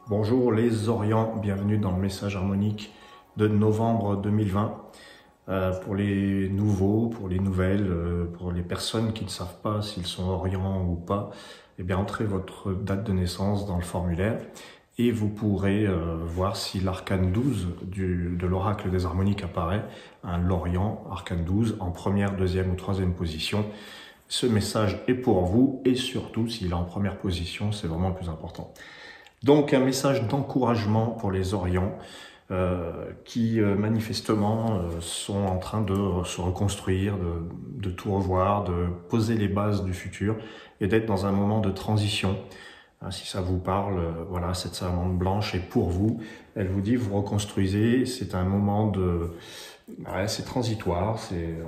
Bonjour les Orients, bienvenue dans le message harmonique de novembre 2020. Pour les nouveaux, pour les nouvelles, pour les personnes qui ne savent pas s'ils sont Orients ou pas, eh bien entrez votre date de naissance dans le formulaire et vous pourrez voir si l'arcane 12 de l'oracle des harmoniques apparaît, l'Orient, arcane 12, en première, deuxième ou troisième position. Ce message est pour vous et surtout s'il est en première position, c'est vraiment le plus important. Donc un message d'encouragement pour les Orients qui manifestement sont en train de se reconstruire, de tout revoir, de poser les bases du futur et d'être dans un moment de transition. Si ça vous parle, voilà, cette salamandre blanche est pour vous. Elle vous dit, vous reconstruisez, c'est un moment de... Ouais, c'est transitoire,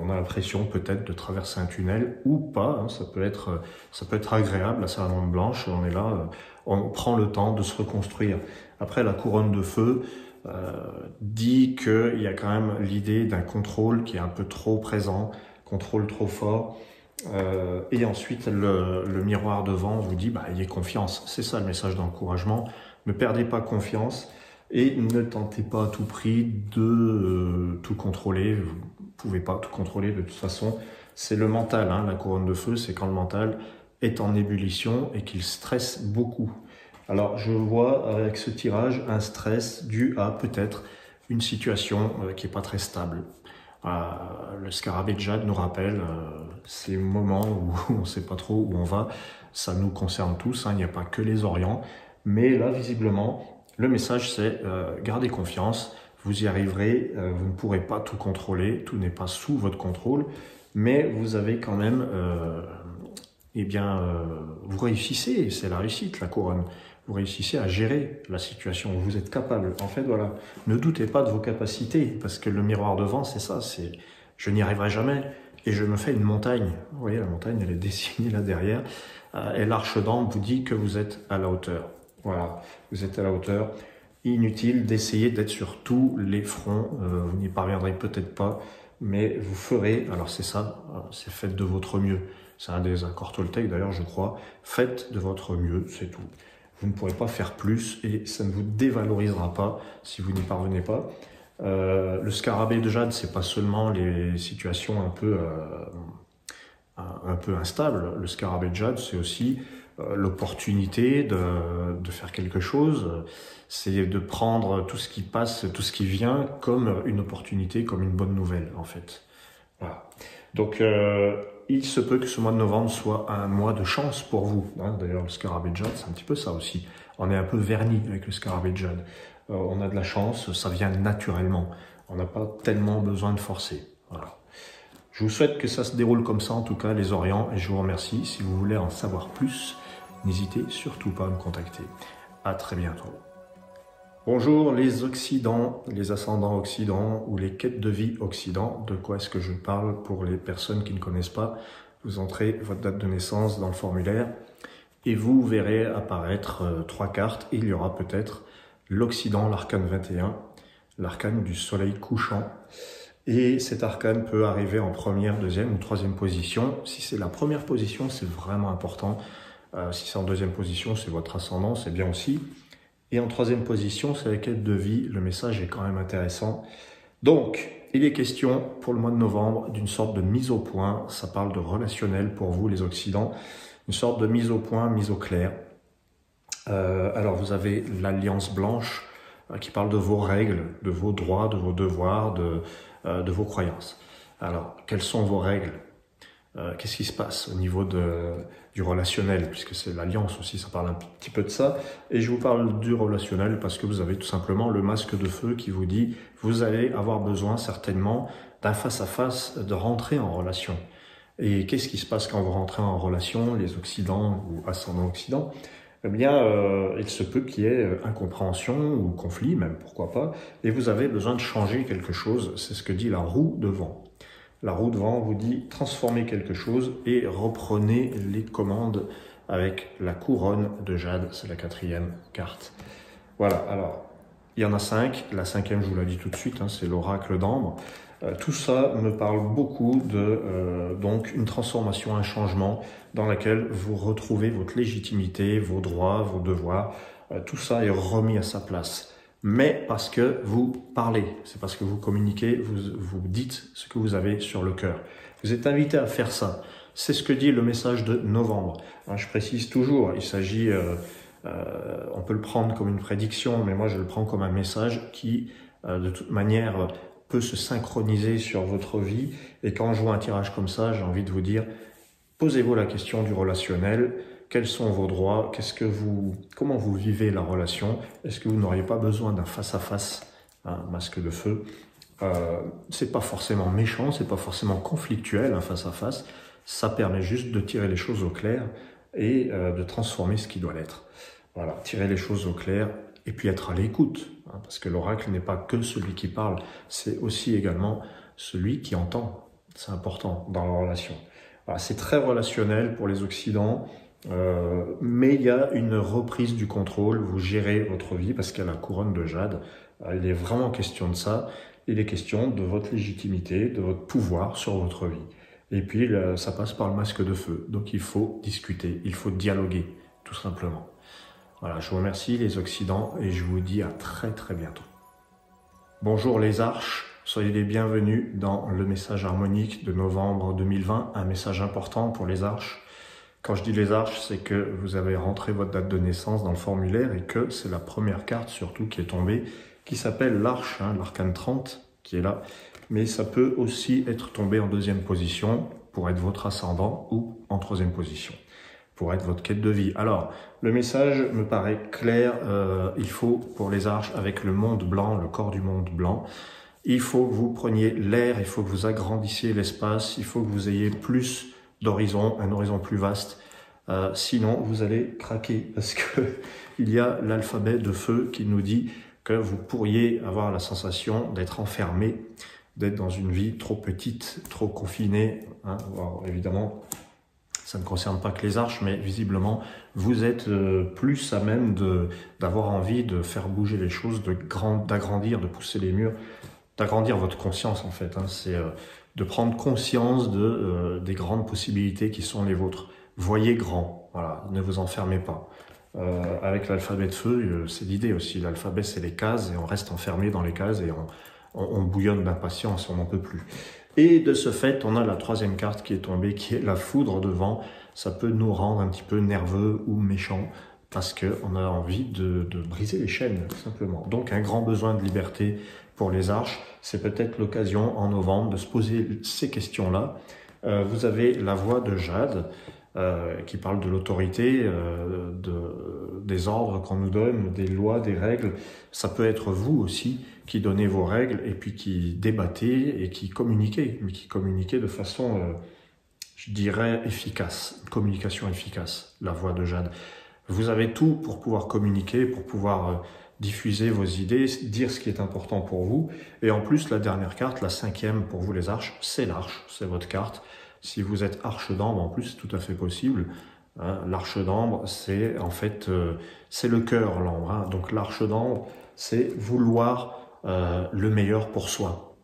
on a l'impression peut-être de traverser un tunnel ou pas, hein, ça peut être agréable, la salamandre blanche, on est là, on prend le temps de se reconstruire. Après, la couronne de feu dit qu'il y a quand même l'idée d'un contrôle qui est un peu trop présent, contrôle trop fort, et ensuite le miroir devant vous dit, ayez confiance, c'est ça le message d'encouragement, ne perdez pas confiance, et ne tentez pas à tout prix de tout contrôler. Vous ne pouvez pas tout contrôler de toute façon. C'est le mental, hein, la couronne de feu, c'est quand le mental est en ébullition et qu'il stresse beaucoup. Alors je vois avec ce tirage un stress dû à peut-être une situation qui n'est pas très stable. Le scarabée de jade nous rappelle ces moments où on ne sait pas trop où on va. Ça nous concerne tous, hein, il n'y a pas que les Orients. Mais là, visiblement, le message c'est gardez confiance, vous y arriverez, vous ne pourrez pas tout contrôler, tout n'est pas sous votre contrôle, mais vous avez quand même, vous réussissez, c'est la réussite, la couronne. Vous réussissez à gérer la situation, vous êtes capable. En fait, voilà, ne doutez pas de vos capacités, parce que le miroir devant, c'est ça, c'est je n'y arriverai jamais, et je me fais une montagne. Vous voyez, la montagne, elle est dessinée là derrière, et l'arche d'ambre vous dit que vous êtes à la hauteur. Voilà, vous êtes à la hauteur. Inutile d'essayer d'être sur tous les fronts. Vous n'y parviendrez peut-être pas, mais vous ferez. Alors c'est ça, c'est faites de votre mieux. C'est un des accords Toltec d'ailleurs, je crois. Faites de votre mieux, c'est tout. Vous ne pourrez pas faire plus et ça ne vous dévalorisera pas si vous n'y parvenez pas. Le scarabée de jade, c'est pas seulement les situations un peu instables. Le scarabée de jade, c'est aussi l'opportunité de faire quelque chose, c'est de prendre tout ce qui passe, tout ce qui vient comme une opportunité, comme une bonne nouvelle en fait. Voilà. Donc il se peut que ce mois de novembre soit un mois de chance pour vous. Hein. D'ailleurs le scarabée de jade c'est un petit peu ça aussi. On est un peu verni avec le scarabée de jade. On a de la chance, ça vient naturellement. On n'a pas tellement besoin de forcer. Voilà. Je vous souhaite que ça se déroule comme ça en tout cas les Orients et je vous remercie. Si vous voulez en savoir plus, n'hésitez surtout pas à me contacter. À très bientôt. Bonjour les Occidents, les ascendants Occidents ou les quêtes de vie Occident. De quoi est-ce que je parle pour les personnes qui ne connaissent pas? Vous entrez votre date de naissance dans le formulaire et vous verrez apparaître 3 cartes. Et il y aura peut-être l'Occident, l'arcane 21, l'arcane du soleil couchant. Et cet arcane peut arriver en première, deuxième ou troisième position. Si c'est la première position, c'est vraiment important. Si c'est en deuxième position, c'est votre ascendant, c'est bien aussi. Et en troisième position, c'est la quête de vie. Le message est quand même intéressant. Donc, il est question pour le mois de novembre d'une sorte de mise au point. Ça parle de relationnel pour vous, les Occidents. Une sorte de mise au point, mise au clair. Alors, vous avez l'Alliance Blanche qui parle de vos règles, de vos droits, de vos devoirs, de vos croyances. Alors, quelles sont vos règles? Qu'est-ce qui se passe au niveau du relationnel, puisque c'est l'alliance aussi, ça parle un petit peu de ça. Et je vous parle du relationnel parce que vous avez tout simplement le masque de feu qui vous dit vous allez avoir besoin certainement d'un face-à-face, de rentrer en relation. Et qu'est-ce qui se passe quand vous rentrez en relation, les Occidents ou ascendants Occident? Eh bien, il se peut qu'il y ait incompréhension ou conflit, même pourquoi pas, et vous avez besoin de changer quelque chose. C'est ce que dit la roue de vent. La roue de vent vous dit transformez quelque chose et reprenez les commandes avec la couronne de jade, c'est la 4e carte. Voilà, alors, il y en a 5, la 5e je vous l'ai dit tout de suite, hein, c'est l'oracle d'ambre. Tout ça me parle beaucoup de donc une transformation, un changement dans laquelle vous retrouvez votre légitimité, vos droits, vos devoirs, tout ça est remis à sa place. Mais parce que vous parlez, c'est parce que vous communiquez, vous dites ce que vous avez sur le cœur. Vous êtes invité à faire ça. C'est ce que dit le message de novembre. Je précise toujours, il s'agit, on peut le prendre comme une prédiction, mais moi je le prends comme un message qui, de toute manière, peut se synchroniser sur votre vie. Et quand je vois un tirage comme ça, j'ai envie de vous dire, posez-vous la question du relationnel. Quels sont vos droits? Comment vous vivez la relation? Est-ce que vous n'auriez pas besoin d'un face-à-face, un masque de feu? C'est pas forcément méchant, c'est pas forcément conflictuel, un face-à-face. Ça permet juste de tirer les choses au clair et de transformer ce qui doit l'être. Voilà, tirer les choses au clair et puis être à l'écoute, parce que l'oracle n'est pas que celui qui parle, c'est aussi également celui qui entend. C'est important dans la relation. Voilà, c'est très relationnel pour les Occidents. Mais il y a une reprise du contrôle, vous gérez votre vie parce qu'il y a la couronne de jade. Il est vraiment question de ça, il est question de votre légitimité, de votre pouvoir sur votre vie. Et puis ça passe par le masque de feu, donc il faut discuter, il faut dialoguer, tout simplement. Voilà, je vous remercie les Occidents et je vous dis à très très bientôt. Bonjour les arches, soyez les bienvenus dans le message harmonique de novembre 2020, un message important pour les arches. Quand je dis les arches, c'est que vous avez rentré votre date de naissance dans le formulaire et que c'est la première carte surtout qui est tombée, qui s'appelle l'arche, l'arcane 30 qui est là. Mais ça peut aussi être tombé en deuxième position pour être votre ascendant ou en troisième position pour être votre quête de vie. Alors, le message me paraît clair. Il faut, pour les arches, avec le monde blanc, le corps du monde blanc, il faut que vous preniez l'air, il faut que vous agrandissiez l'espace, il faut que vous ayez plus d'horizon, un horizon plus vaste, sinon vous allez craquer parce que il y a l'alphabet de feu qui nous dit que vous pourriez avoir la sensation d'être enfermé, d'être dans une vie trop petite, trop confinée. Alors, évidemment, ça ne concerne pas que les arches, mais visiblement, vous êtes plus à même d'avoir envie de faire bouger les choses, d'agrandir, de pousser les murs, d'agrandir votre conscience en fait. C'est de prendre conscience des grandes possibilités qui sont les vôtres. Voyez grand, voilà, ne vous enfermez pas. Avec l'alphabet de feu, c'est l'idée aussi. L'alphabet, c'est les cases et on reste enfermé dans les cases et on bouillonne d'impatience, on n'en peut plus. Et de ce fait, on a la troisième carte qui est tombée, qui est la foudre de vent. Ça peut nous rendre un petit peu nerveux ou méchants parce qu'on a envie de briser les chaînes, tout simplement. Donc, un grand besoin de liberté pour les arches. C'est peut-être l'occasion en novembre de se poser ces questions-là. Vous avez la voix de Jade qui parle de l'autorité, des ordres qu'on nous donne, des lois, des règles. Ça peut être vous aussi qui donnez vos règles et puis qui débattez et qui communiquez, mais qui communiquez de façon, je dirais, efficace, une communication efficace, la voix de Jade. Vous avez tout pour pouvoir communiquer, pour pouvoir diffuser vos idées, dire ce qui est important pour vous. Et en plus, la dernière carte, la cinquième pour vous les arches, c'est l'arche, c'est votre carte. Si vous êtes arche d'ambre, en plus, c'est tout à fait possible. L'arche d'ambre, c'est en fait, c'est le cœur, l'ambre. Donc l'arche d'ambre, c'est vouloir le meilleur pour soi.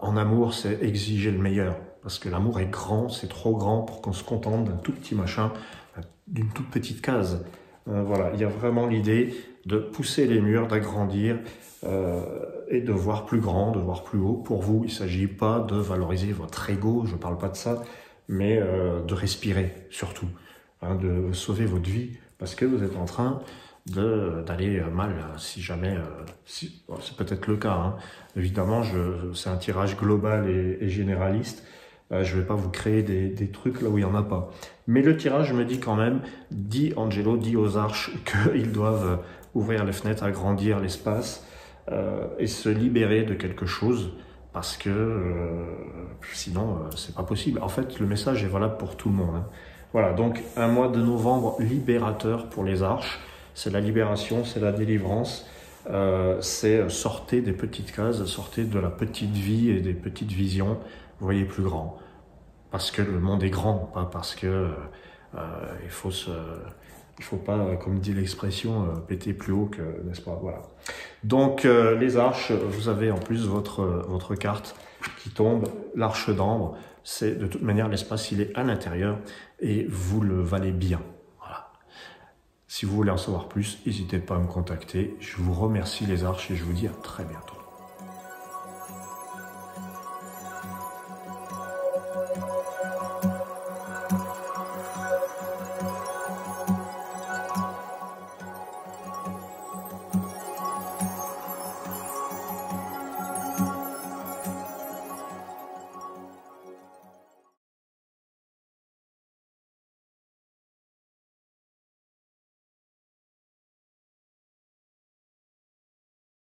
En amour, c'est exiger le meilleur. Parce que l'amour est grand, c'est trop grand pour qu'on se contente d'un tout petit machin, d'une toute petite case. Voilà, il y a vraiment l'idée de pousser les murs, d'agrandir et de voir plus grand, de voir plus haut. Pour vous, il ne s'agit pas de valoriser votre ego, je ne parle pas de ça, mais de respirer surtout, de sauver votre vie, parce que vous êtes en train d'aller mal, si jamais, c'est peut-être le cas. Évidemment, c'est un tirage global et généraliste. Je ne vais pas vous créer des trucs là où il n'y en a pas. Mais le tirage me dit quand même, dit Angelo, dit aux arches qu'ils doivent ouvrir les fenêtres, agrandir l'espace et se libérer de quelque chose parce que sinon c'est pas possible. En fait, le message est valable pour tout le monde. Voilà, donc un mois de novembre libérateur pour les arches. C'est la libération, c'est la délivrance. C'est sortez des petites cases, sortez de la petite vie et des petites visions. Voyez plus grand, parce que le monde est grand, pas parce que il faut pas, comme dit l'expression, péter plus haut que, n'est-ce pas, voilà. Donc les arches, vous avez en plus votre carte qui tombe, l'arche d'ambre. C'est de toute manière l'espace, il est à l'intérieur et vous le valez bien. Voilà. Si vous voulez en savoir plus, n'hésitez pas à me contacter. Je vous remercie les arches et je vous dis à très bientôt.